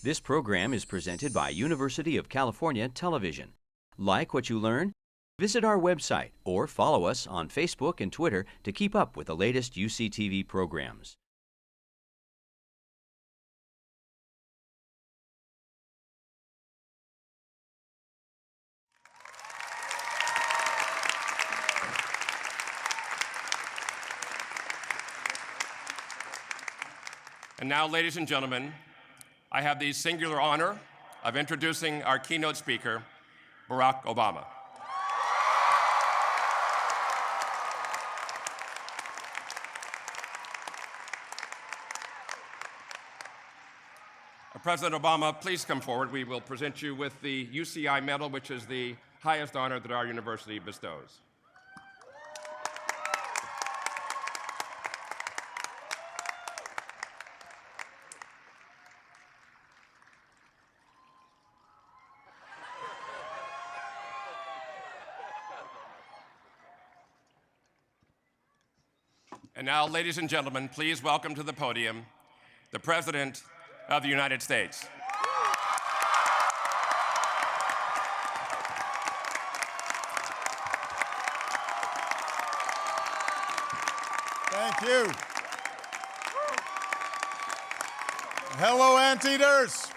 This program is presented by University of California Television. Like what you learn? Visit our website or follow us on Facebook and Twitter to keep up with the latest UCTV programs. And now, ladies and gentlemen, I have the singular honor of introducing our keynote speaker, Barack Obama. President Obama, please come forward. We will present you with the UCI Medal, which is the highest honor that our university bestows. And now, ladies and gentlemen, please welcome to the podium the President of the United States. Thank you. Hello, Anteaters.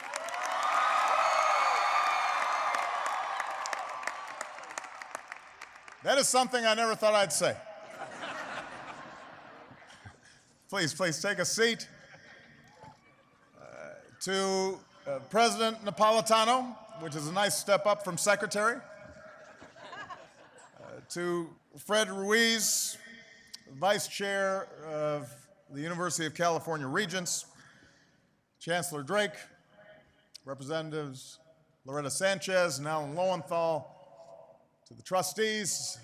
That is something I never thought I'd say. Please take a seat. To President Napolitano, which is a nice step up from Secretary. To Fred Ruiz, Vice Chair of the University of California Regents, Chancellor Drake, Representatives Loretta Sanchez and Alan Lowenthal, to the trustees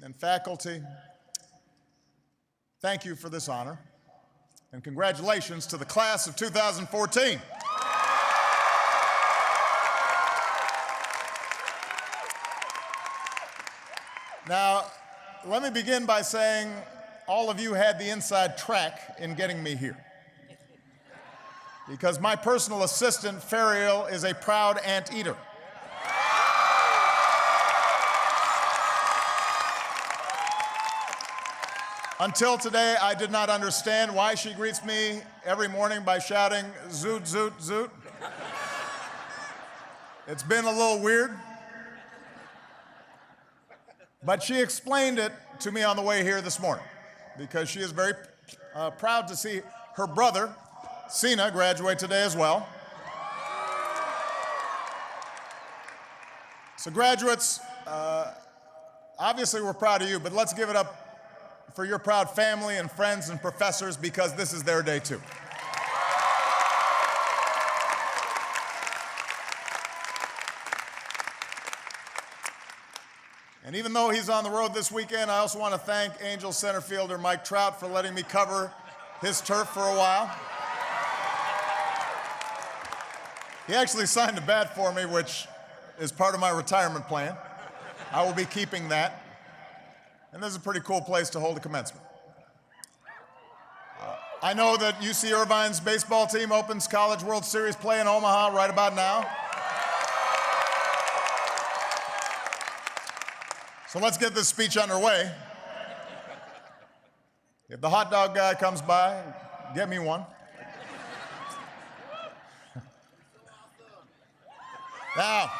and faculty, thank you for this honor, and congratulations to the class of 2014. Now, let me begin by saying all of you had the inside track in getting me here, because my personal assistant, Ferial, is a proud anteater. Until today, I did not understand why she greets me every morning by shouting, "Zoot, zoot, zoot." It's been a little weird. But she explained it to me on the way here this morning, because she is very proud to see her brother, Sina, graduate today as well. So graduates, obviously we're proud of you, but let's give it up for your proud family and friends and professors, because this is their day too. And even though he's on the road this weekend, I also want to thank Angels center fielder Mike Trout for letting me cover his turf for a while. He actually signed a bat for me, which is part of my retirement plan. I will be keeping that. And this is a pretty cool place to hold a commencement. I know that UC Irvine's baseball team opens College World Series play in Omaha right about now. So let's get this speech underway. If the hot dog guy comes by, get me one. Now,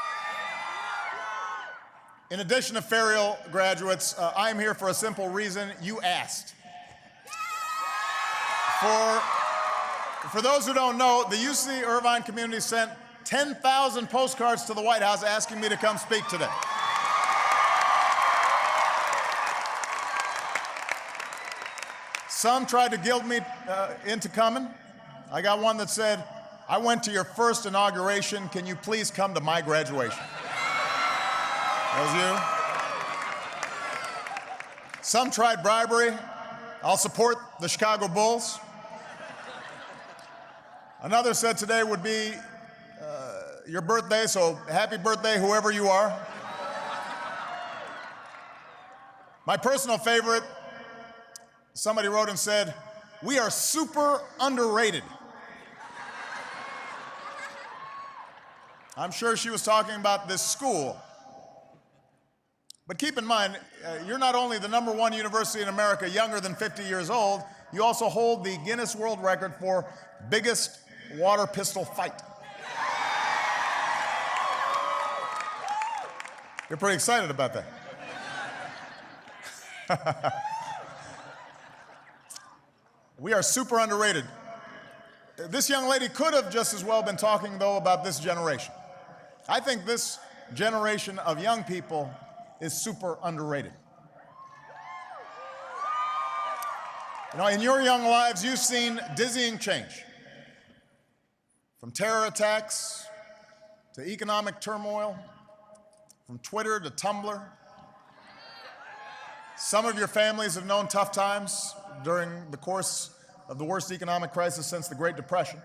in addition to Ferial graduates, I'm here for a simple reason: you asked. For those who don't know, the UC Irvine community sent 10,000 postcards to the White House asking me to come speak today. Some tried to guilt me into coming. I got one that said, "I went to your first inauguration. Can you please come to my graduation?" That was you. Some tried bribery. I'll support the Chicago Bulls. Another said today would be your birthday, so happy birthday, whoever you are. My personal favorite, somebody wrote and said, "We are super underrated." I'm sure she was talking about this school. But keep in mind, you're not only the #1 university in America younger than 50 years old, you also hold the Guinness World Record for biggest water pistol fight. You're pretty excited about that. We are super underrated. This young lady could have just as well been talking, though, about this generation. I think this generation of young people is super underrated. You know, in your young lives, you've seen dizzying change. From terror attacks to economic turmoil, from Twitter to Tumblr. Some of your families have known tough times during the course of the worst economic crisis since the Great Depression.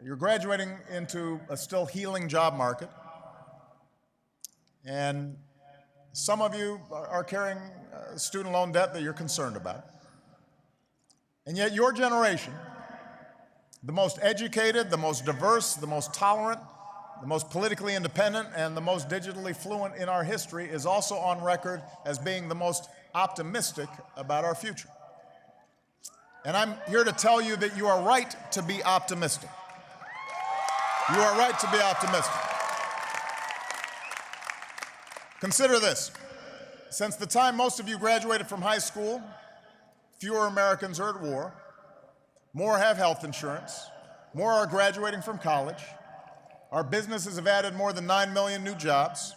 You're graduating into a still healing job market. And some of you are carrying student loan debt that you're concerned about. And yet your generation, the most educated, the most diverse, the most tolerant, the most politically independent, and the most digitally fluent in our history, is also on record as being the most optimistic about our future. And I'm here to tell you that you are right to be optimistic. You are right to be optimistic. Consider this. Since the time most of you graduated from high school, fewer Americans are at war, more have health insurance, more are graduating from college, our businesses have added more than 9 million new jobs,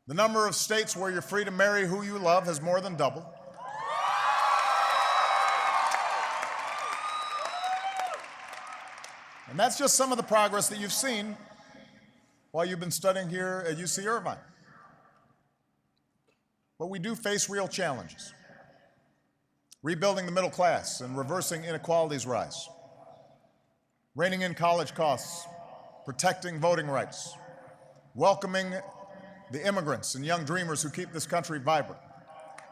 the number of states where you're free to marry who you love has more than doubled. And that's just some of the progress that you've seen while you've been studying here at UC Irvine. But we do face real challenges. Rebuilding the middle class and reversing inequalities rise. Reining in college costs, protecting voting rights, welcoming the immigrants and young dreamers who keep this country vibrant,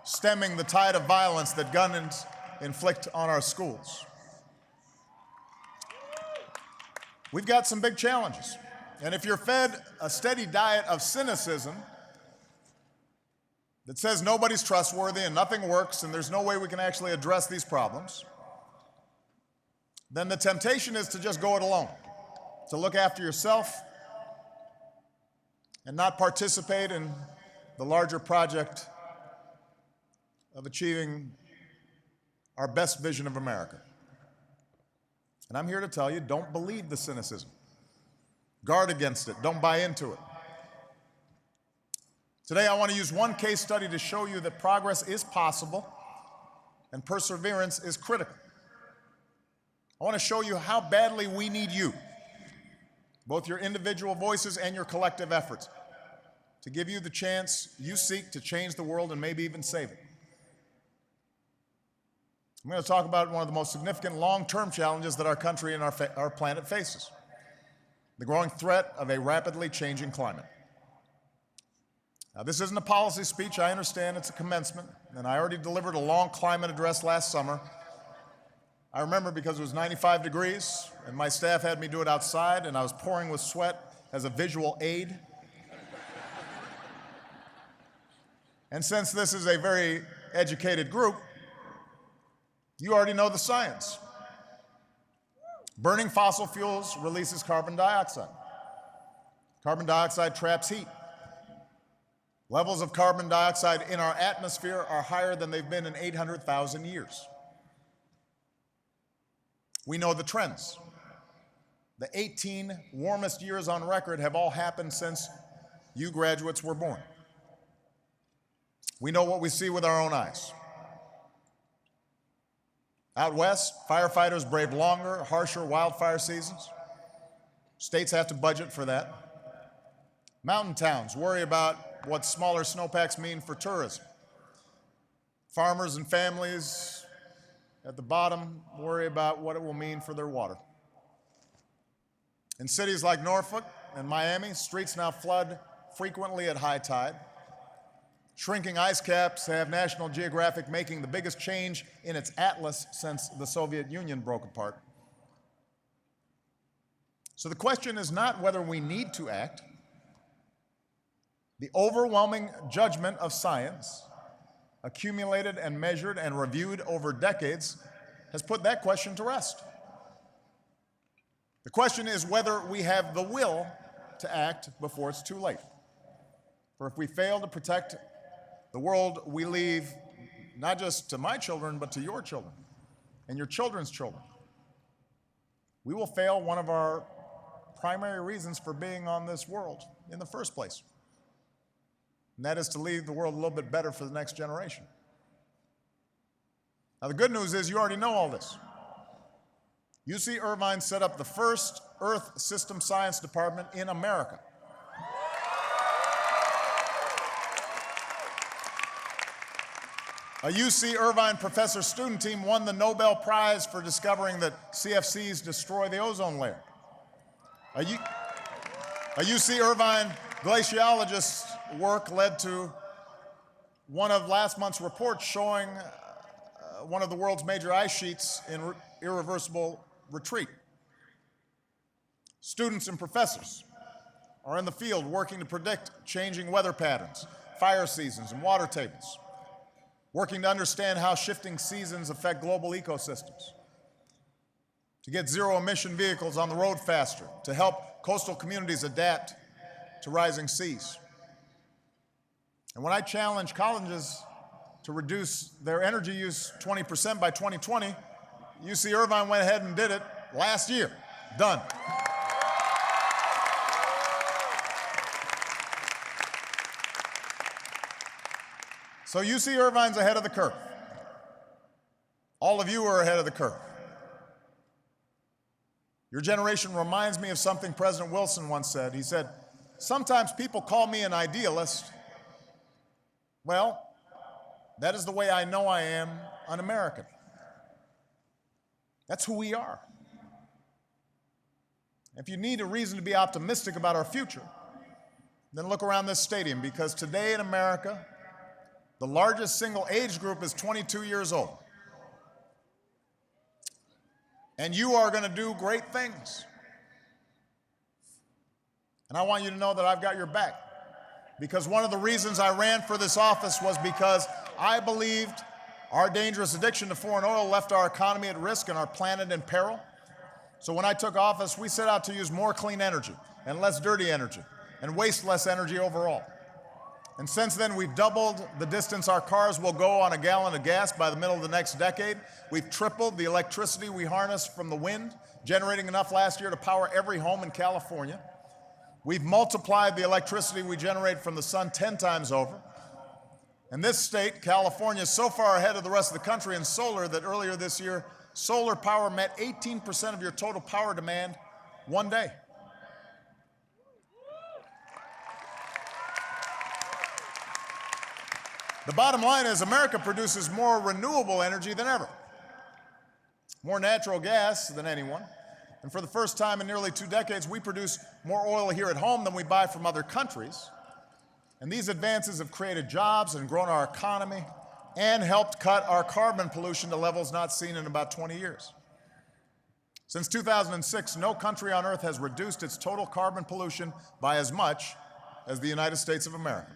stemming the tide of violence that guns inflict on our schools. We've got some big challenges. And if you're fed a steady diet of cynicism that says nobody's trustworthy and nothing works and there's no way we can actually address these problems, then the temptation is to just go it alone, to look after yourself and not participate in the larger project of achieving our best vision of America. And I'm here to tell you, don't believe the cynicism. Guard against it. Don't buy into it. Today, I want to use one case study to show you that progress is possible and perseverance is critical. I want to show you how badly we need you, both your individual voices and your collective efforts, to give you the chance you seek to change the world and maybe even save it. I'm going to talk about one of the most significant long-term challenges that our country and our planet faces: the growing threat of a rapidly changing climate. Now, this isn't a policy speech. I understand it's a commencement, and I already delivered a long climate address last summer. I remember because it was 95 degrees, and my staff had me do it outside, and I was pouring with sweat as a visual aid. And since this is a very educated group, you already know the science. Burning fossil fuels releases carbon dioxide. Carbon dioxide traps heat. Levels of carbon dioxide in our atmosphere are higher than they've been in 800,000 years. We know the trends. The 18 warmest years on record have all happened since you graduates were born. We know what we see with our own eyes. Out west, firefighters brave longer, harsher wildfire seasons. States have to budget for that. Mountain towns worry about what smaller snowpacks mean for tourism. Farmers and families at the bottom worry about what it will mean for their water. In cities like Norfolk and Miami, streets now flood frequently at high tide. Shrinking ice caps have National Geographic making the biggest change in its atlas since the Soviet Union broke apart. So the question is not whether we need to act. The overwhelming judgment of science, accumulated and measured and reviewed over decades, has put that question to rest. The question is whether we have the will to act before it's too late. For if we fail to protect the world we leave, not just to my children, but to your children and your children's children, we will fail one of our primary reasons for being on this world in the first place. And that is to leave the world a little bit better for the next generation. Now, the good news is you already know all this. UC Irvine set up the first Earth System Science Department in America. A UC Irvine professor student team won the Nobel Prize for discovering that CFCs destroy the ozone layer. A UC Irvine glaciologist's work led to one of last month's reports showing one of the world's major ice sheets in irreversible retreat. Students and professors are in the field working to predict changing weather patterns, fire seasons, and water tables, working to understand how shifting seasons affect global ecosystems, to get zero-emission vehicles on the road faster, to help coastal communities adapt to rising seas. And when I challenged colleges to reduce their energy use 20% by 2020, UC Irvine went ahead and did it last year. Done. So UC Irvine's ahead of the curve. All of you are ahead of the curve. Your generation reminds me of something President Wilson once said. He said, "Sometimes people call me an idealist. Well, that is the way I know I am an American." That's who we are. If you need a reason to be optimistic about our future, then look around this stadium, because today in America, the largest single age group is 22 years old. And you are going to do great things. And I want you to know that I've got your back. Because one of the reasons I ran for this office was because I believed our dangerous addiction to foreign oil left our economy at risk and our planet in peril. So when I took office, we set out to use more clean energy and less dirty energy and waste less energy overall. And since then, we've doubled the distance our cars will go on a gallon of gas by the middle of the next decade. We've tripled the electricity we harness from the wind, generating enough last year to power every home in California. We've multiplied the electricity we generate from the sun 10 times over. And this state, California, is so far ahead of the rest of the country in solar that earlier this year, solar power met 18% of your total power demand one day. The bottom line is America produces more renewable energy than ever, more natural gas than anyone. And for the first time in nearly 2 decades, we produce more oil here at home than we buy from other countries. And these advances have created jobs and grown our economy and helped cut our carbon pollution to levels not seen in about 20 years. Since 2006, no country on earth has reduced its total carbon pollution by as much as the United States of America.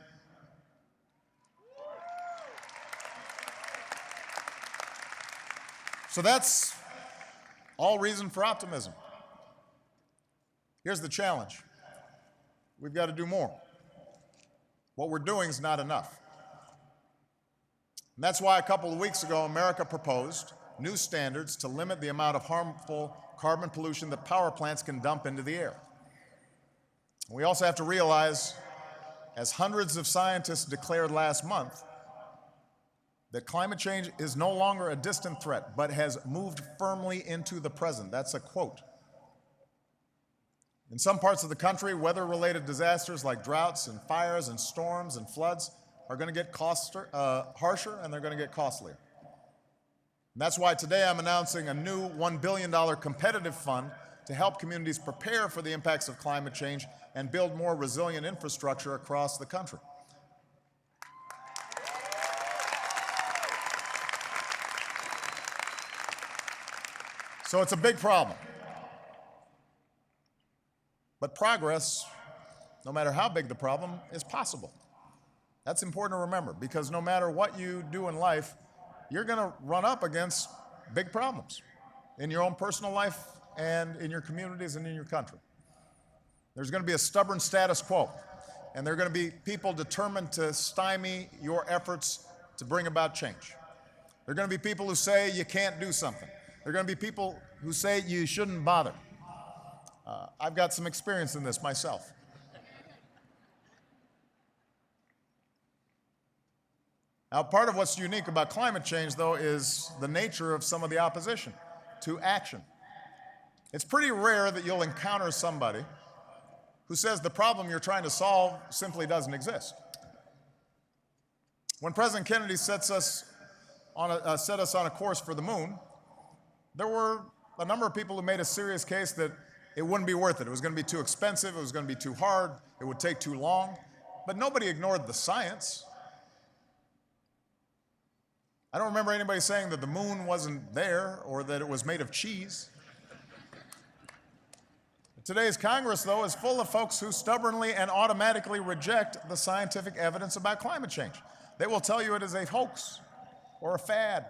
So that's all reason for optimism. Here's the challenge. We've got to do more. What we're doing is not enough. And that's why a couple of weeks ago, America proposed new standards to limit the amount of harmful carbon pollution that power plants can dump into the air. We also have to realize, as hundreds of scientists declared last month, that climate change is no longer a distant threat, but has moved firmly into the present. That's a quote. In some parts of the country, weather-related disasters like droughts and fires and storms and floods are going to get harsher, and they're going to get costlier. And that's why today I'm announcing a new $1 billion competitive fund to help communities prepare for the impacts of climate change and build more resilient infrastructure across the country. So it's a big problem. But progress, no matter how big the problem, is possible. That's important to remember, because no matter what you do in life, you're going to run up against big problems in your own personal life and in your communities and in your country. There's going to be a stubborn status quo, and there are going to be people determined to stymie your efforts to bring about change. There are going to be people who say you can't do something. There are going to be people who say you shouldn't bother. I've got some experience in this myself. Now, part of what's unique about climate change, though, is the nature of some of the opposition to action. It's pretty rare that you'll encounter somebody who says the problem you're trying to solve simply doesn't exist. When President Kennedy set us on a course for the moon, there were a number of people who made a serious case that it wouldn't be worth it. It was going to be too expensive, it was going to be too hard, it would take too long. But nobody ignored the science. I don't remember anybody saying that the moon wasn't there or that it was made of cheese. Today's Congress, though, is full of folks who stubbornly and automatically reject the scientific evidence about climate change. They will tell you it is a hoax or a fad.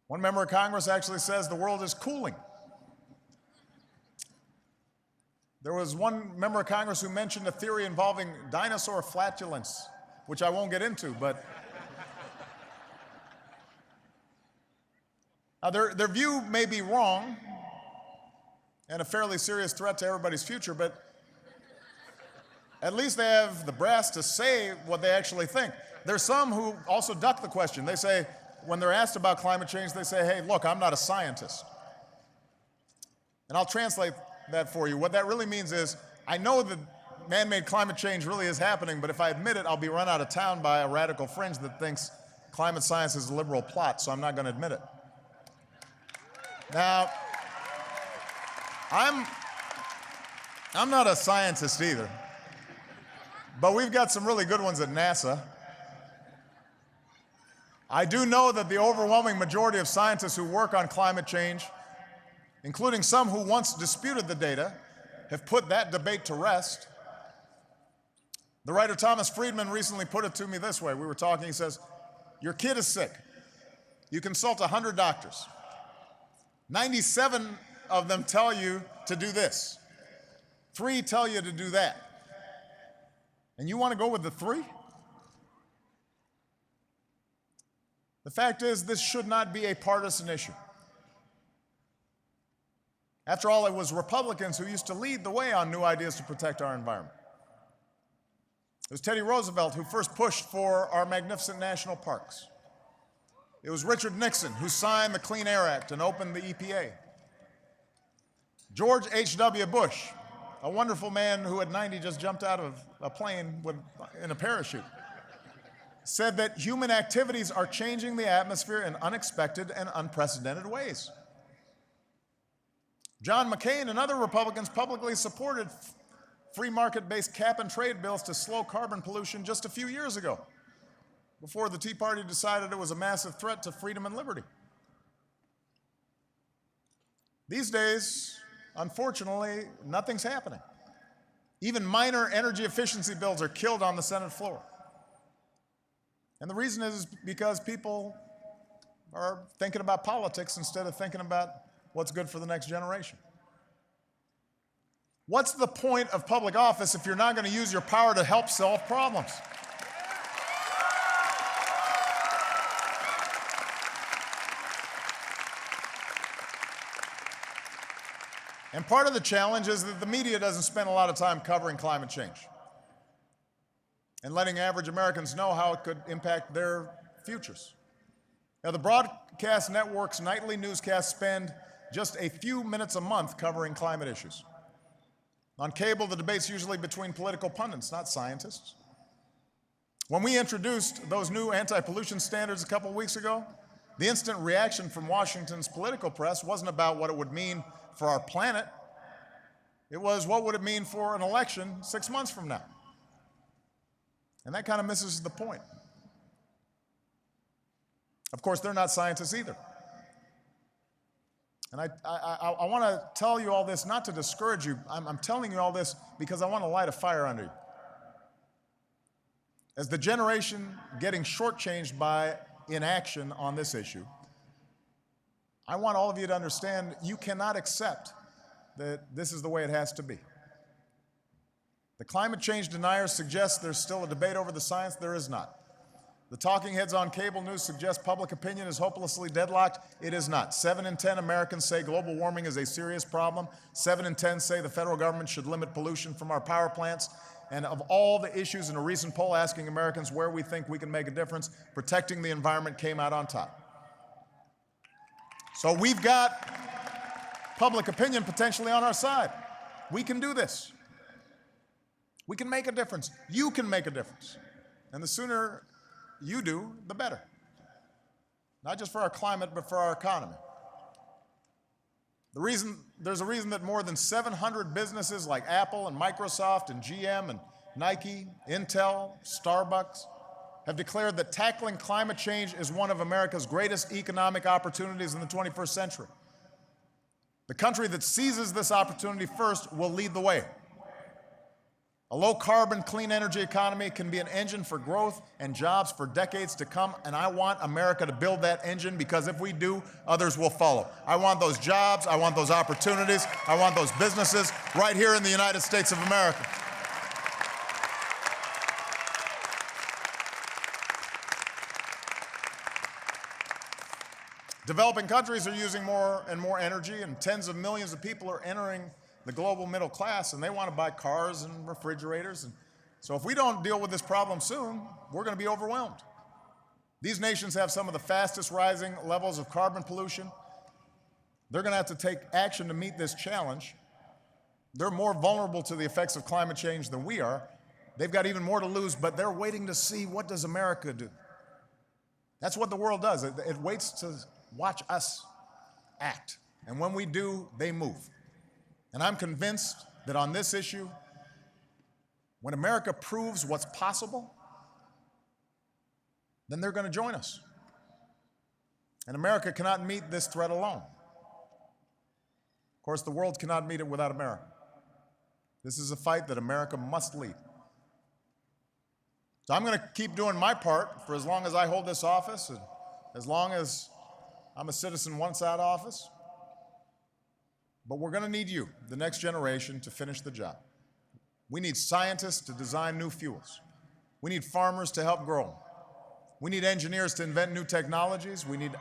One member of Congress actually says the world is cooling. There was one member of Congress who mentioned a theory involving dinosaur flatulence, which I won't get into, but their view may be wrong and a fairly serious threat to everybody's future, but at least they have the brass to say what they actually think. There's some who also duck the question. They say, when they're asked about climate change, they say, hey, look, I'm not a scientist. And I'll translate that for you. What that really means is, I know that man-made climate change really is happening, but if I admit it, I'll be run out of town by a radical fringe that thinks climate science is a liberal plot, so I'm not going to admit it. Now, I'm not a scientist either, but we've got some really good ones at NASA. I do know that the overwhelming majority of scientists who work on climate change, including some who once disputed the data, have put that debate to rest. The writer Thomas Friedman recently put it to me this way. We were talking, he says, your kid is sick. You consult 100 doctors. 97 of them tell you to do this. 3 tell you to do that. And you want to go with the 3? The fact is, this should not be a partisan issue. After all, it was Republicans who used to lead the way on new ideas to protect our environment. It was Teddy Roosevelt who first pushed for our magnificent national parks. It was Richard Nixon who signed the Clean Air Act and opened the EPA. George H.W. Bush, a wonderful man who at 90 just jumped out of a plane in a parachute, said that human activities are changing the atmosphere in unexpected and unprecedented ways. John McCain and other Republicans publicly supported free market-based cap-and-trade bills to slow carbon pollution just a few years ago, before the Tea Party decided it was a massive threat to freedom and liberty. These days, unfortunately, nothing's happening. Even minor energy efficiency bills are killed on the Senate floor. And the reason is because people are thinking about politics instead of thinking about what's good for the next generation. What's the point of public office if you're not going to use your power to help solve problems? And part of the challenge is that the media doesn't spend a lot of time covering climate change and letting average Americans know how it could impact their futures. Now, the broadcast networks' nightly newscasts spend just a few minutes a month covering climate issues. On cable, the debate's usually between political pundits, not scientists. When we introduced those new anti-pollution standards a couple weeks ago, the instant reaction from Washington's political press wasn't about what it would mean for our planet. It was, what would it mean for an election 6 months from now? And that kind of misses the point. Of course, they're not scientists either. And I want to tell you all this not to discourage you. I'm telling you all this because I want to light a fire under you. As the generation getting shortchanged by inaction on this issue, I want all of you to understand you cannot accept that this is the way it has to be. The climate change deniers suggest there's still a debate over the science. There is not. The talking heads on cable news suggest public opinion is hopelessly deadlocked. It is not. 7 in 10 Americans say global warming is a serious problem. 7 in 10 say the federal government should limit pollution from our power plants. And of all the issues in a recent poll asking Americans where we think we can make a difference, protecting the environment came out on top. So we've got public opinion potentially on our side. We can do this. We can make a difference. You can make a difference. And the sooner you do, the better. Not just for our climate, but for our economy. There's a reason that more than 700 businesses like Apple and Microsoft and GM and Nike, Intel, Starbucks have declared that tackling climate change is one of America's greatest economic opportunities in the 21st century. The country that seizes this opportunity first will lead the way. A low-carbon, clean energy economy can be an engine for growth and jobs for decades to come, and I want America to build that engine because if we do, others will follow. I want those jobs, I want those opportunities, I want those businesses right here in the United States of America. Developing countries are using more and more energy, and tens of millions of people are entering the global middle class, and they want to buy cars and refrigerators. And so if we don't deal with this problem soon, we're going to be overwhelmed. These nations have some of the fastest rising levels of carbon pollution. They're going to have to take action to meet this challenge. They're more vulnerable to the effects of climate change than we are. They've got even more to lose, but they're waiting to see what does America do. That's what the world does. It waits to watch us act. And when we do, they move. And I'm convinced that on this issue, when America proves what's possible, then they're going to join us. And America cannot meet this threat alone. Of course, the world cannot meet it without America. This is a fight that America must lead. So I'm going to keep doing my part for as long as I hold this office, and as long as I'm a citizen once out of office. But we're going to need you, the next generation, to finish the job. We need scientists to design new fuels. We need farmers to help grow them. We need engineers to invent new technologies. We need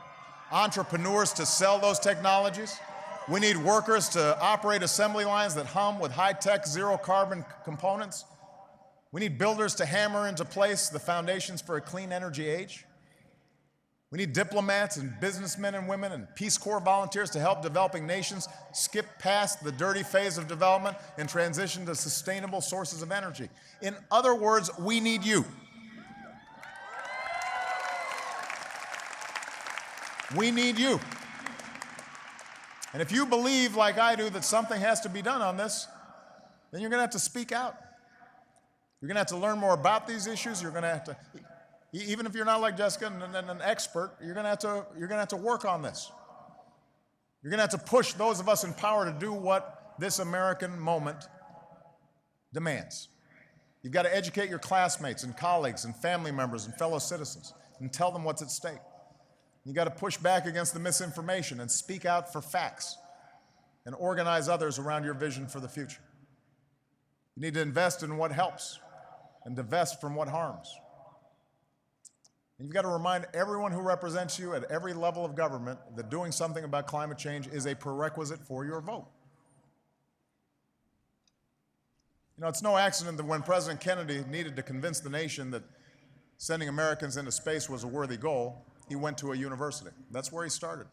entrepreneurs to sell those technologies. We need workers to operate assembly lines that hum with high-tech, zero-carbon components. We need builders to hammer into place the foundations for a clean energy age. We need diplomats and businessmen and women and Peace Corps volunteers to help developing nations skip past the dirty phase of development and transition to sustainable sources of energy. In other words, we need you. We need you. And if you believe, like I do, that something has to be done on this, then you're going to have to speak out. You're going to have to learn more about these issues. You're going to have to, even if you're not like Jessica and an expert, you're going to have to work on this. You're going to have to push those of us in power to do what this American moment demands. You've got to educate your classmates and colleagues and family members and fellow citizens and tell them what's at stake. You've got to push back against the misinformation and speak out for facts and organize others around your vision for the future. You need to invest in what helps and divest from what harms. And you've got to remind everyone who represents you at every level of government that doing something about climate change is a prerequisite for your vote. You know, it's no accident that when President Kennedy needed to convince the nation that sending Americans into space was a worthy goal, he went to a university. That's where he started.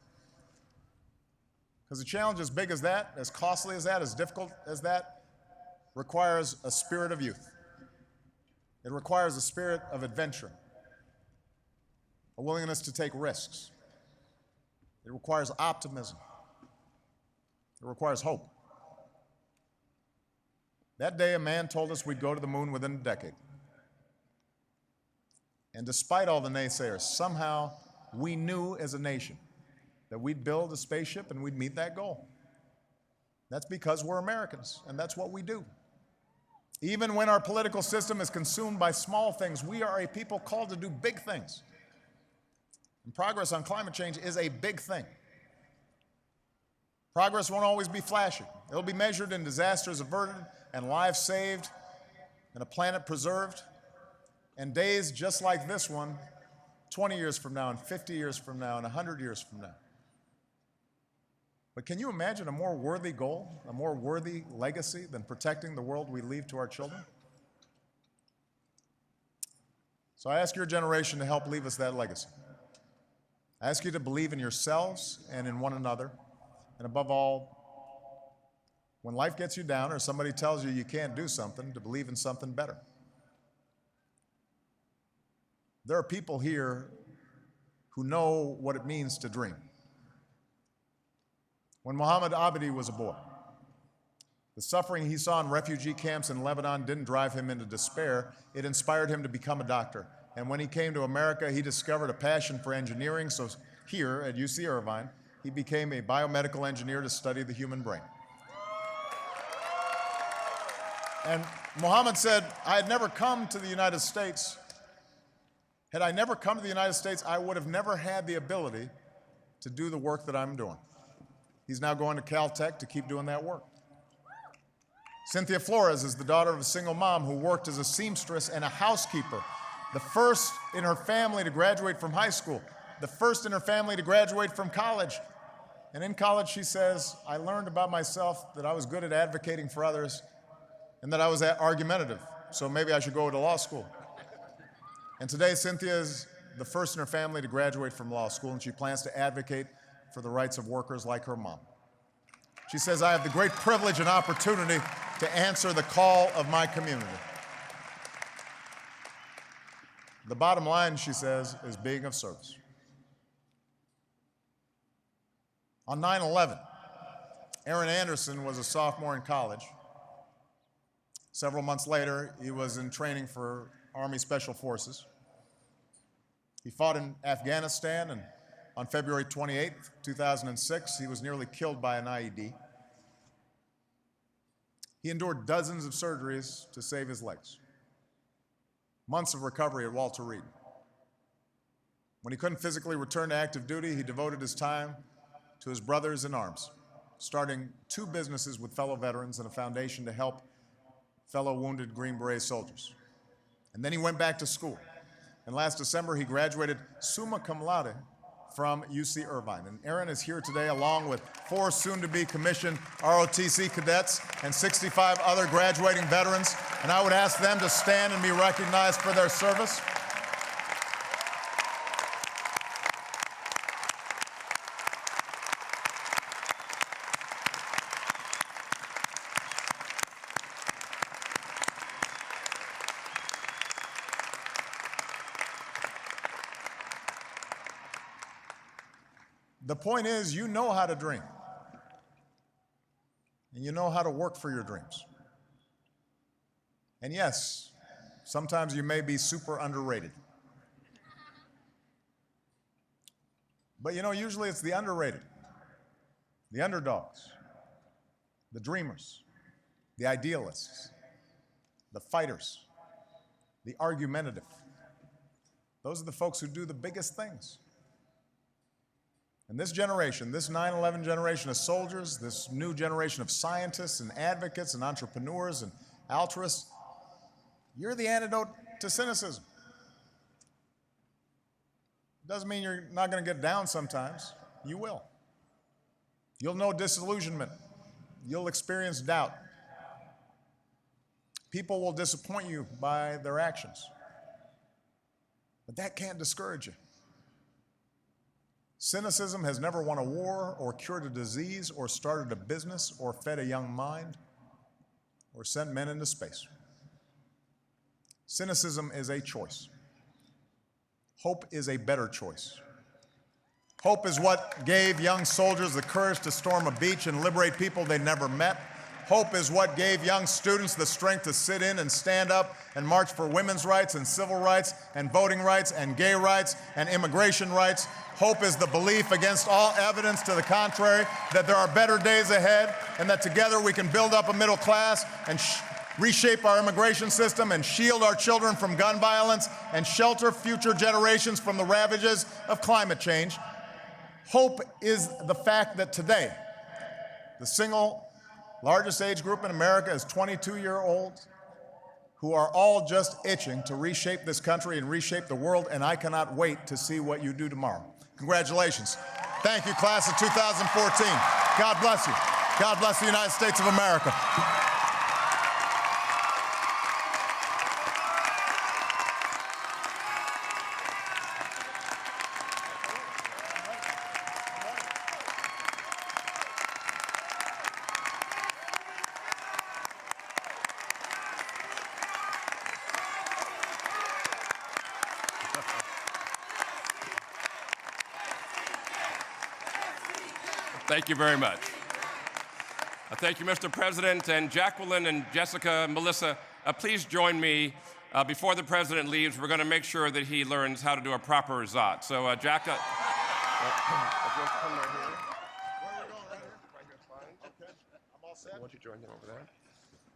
Because a challenge as big as that, as costly as that, as difficult as that, requires a spirit of youth. It requires a spirit of adventure, a willingness to take risks. It requires optimism. It requires hope. That day, a man told us we'd go to the moon within a decade. And despite all the naysayers, somehow we knew as a nation that we'd build a spaceship and we'd meet that goal. That's because we're Americans, and that's what we do. Even when our political system is consumed by small things, we are a people called to do big things. And progress on climate change is a big thing. Progress won't always be flashy. It'll be measured in disasters averted and lives saved and a planet preserved and days just like this one 20 years from now and 50 years from now and 100 years from now. But can you imagine a more worthy goal, a more worthy legacy than protecting the world we leave to our children? So I ask your generation to help leave us that legacy. I ask you to believe in yourselves and in one another. And above all, when life gets you down or somebody tells you you can't do something, to believe in something better. There are people here who know what it means to dream. When Muhammad Abidi was a boy, the suffering he saw in refugee camps in Lebanon didn't drive him into despair. It inspired him to become a doctor. And when he came to America, he discovered a passion for engineering. So here at UC Irvine, he became a biomedical engineer to study the human brain. And Muhammad said, I had never come to the United States. Had I never come to the United States, I would have never had the ability to do the work that I'm doing. He's now going to Caltech to keep doing that work. Cynthia Flores is the daughter of a single mom who worked as a seamstress and a housekeeper, the first in her family to graduate from high school, the first in her family to graduate from college. And in college, she says, I learned about myself that I was good at advocating for others and that I was argumentative, so maybe I should go to law school. And today, Cynthia is the first in her family to graduate from law school, and she plans to advocate for the rights of workers like her mom. She says, I have the great privilege and opportunity to answer the call of my community. The bottom line, she says, is being of service. On 9/11, Aaron Anderson was a sophomore in college. Several months later, he was in training for Army Special Forces. He fought in Afghanistan, and on February 28, 2006, he was nearly killed by an IED. He endured dozens of surgeries to save his legs. Months of recovery at Walter Reed. When he couldn't physically return to active duty, he devoted his time to his brothers in arms, starting 2 businesses with fellow veterans and a foundation to help fellow wounded Green Beret soldiers. And then he went back to school. And last December, he graduated summa cum laude from UC Irvine. And Aaron is here today along with 4 soon-to-be commissioned ROTC cadets and 65 other graduating veterans. And I would ask them to stand and be recognized for their service. The point is, you know how to dream. And you know how to work for your dreams. And yes, sometimes you may be super underrated. But you know, usually it's the underrated, the underdogs, the dreamers, the idealists, the fighters, the argumentative. Those are the folks who do the biggest things. And this generation, this 9/11 generation of soldiers, this new generation of scientists and advocates and entrepreneurs and altruists, you're the antidote to cynicism. It doesn't mean you're not going to get down sometimes. You will. You'll know disillusionment. You'll experience doubt. People will disappoint you by their actions. But that can't discourage you. Cynicism has never won a war or cured a disease or started a business or fed a young mind or sent men into space. Cynicism is a choice. Hope is a better choice. Hope is what gave young soldiers the courage to storm a beach and liberate people they never met. Hope is what gave young students the strength to sit in and stand up and march for women's rights and civil rights and voting rights and gay rights and immigration rights. Hope is the belief against all evidence to the contrary that there are better days ahead and that together we can build up a middle class and reshape our immigration system and shield our children from gun violence and shelter future generations from the ravages of climate change. Hope is the fact that today, the single largest age group in America is 22-year-olds who are all just itching to reshape this country and reshape the world, and I cannot wait to see what you do tomorrow. Congratulations. Thank you, class of 2014. God bless you. God bless the United States of America. Thank you very much. Thank you, Mr. President. And Jacqueline and Jessica, Melissa, please join me. Before the President leaves, we're going to make sure that he learns how to do a proper zot. So, Jack, if you'll come right here. Where are we going? Right here? Fine. Okay. I'm all set. Why don't you join him over there?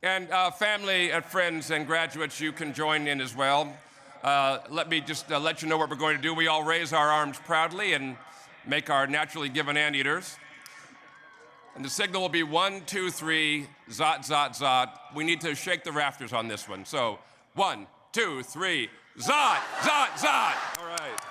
And family and friends and graduates, you can join in as well. Let me just let you know what we're going to do. We all raise our arms proudly and make our naturally given anteaters. And the signal will be 1, 2, 3, zot, zot, zot. We need to shake the rafters on this one. So 1, 2, 3, zot, zot, zot. All right.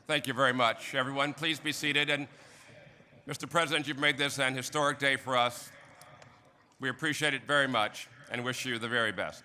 Thank you very much. Everyone, please be seated. And Mr. President, you've made this an historic day for us. We appreciate it very much and wish you the very best.